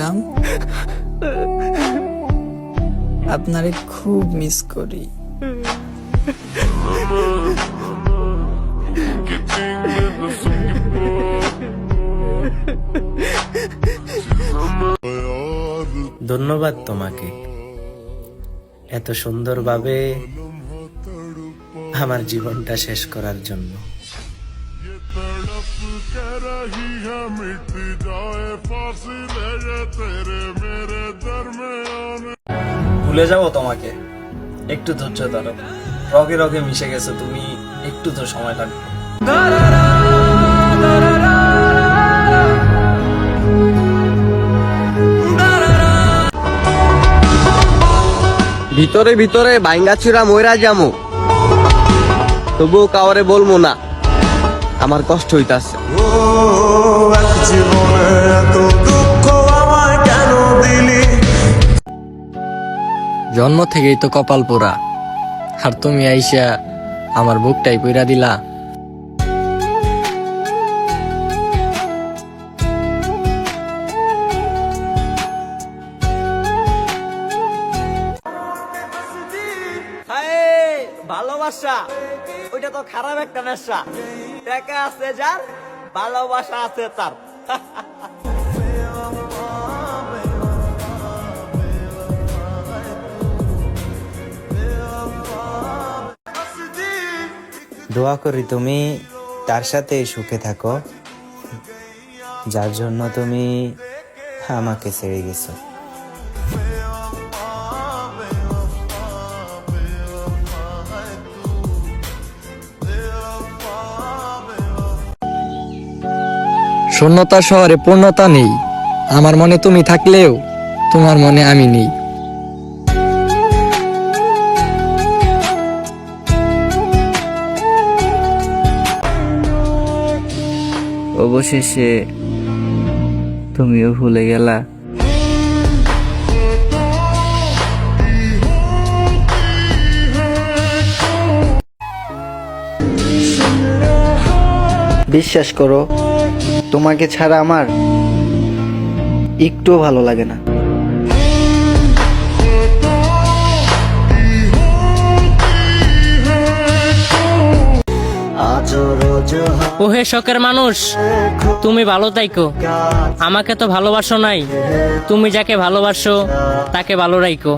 Madam, আপনারে খুব miss করি। ধন্যবাদ তোমাকে এত সুন্দরভাবে আমার জীবনটা শেষ করার জন্য। ভুলে যাবো তোমাকে, একটু ধৈর্য ধরো। রগে রগে মিশে গেছো তুমি, একটু তো সময় লাগবে। ভিতরে ভিতরে বাইঙ্গাচুরা ময়রা যামু, তবুও কাউরে বলবো না, আমার কষ্ট হইতাছে। জন্ম থেকেই তো কপাল পোড়া, আর তুমি আইসা আমার বুকটাই পইরা দিলা। ভালোবাসা ওইটা তো খারাপ একটা নেশা, টাকা আছে যার, ভালোবাসা আছে তার। দোয়া করি তুমি তার সাথে সুখে থাকো, যার জন্য তুমি আমাকে ছেড়ে গেছো। শূন্যতা শহরে পূর্ণতা নেই, আমার মনে তুমি থাকলেও তোমার মনে আমি নেই। অবশেষে তুমিও ভুলে গেলা। বিশ্বাস করো, তোমাকে ছাড়া আমার একটুও ভালো লাগে না। ওহে শখের মানুষ, তুমি ভালো থাইকো, আমাকে তো ভালোবাসো নাই, তুমি যাকে ভালোবাসো তাকে ভালো রাখো।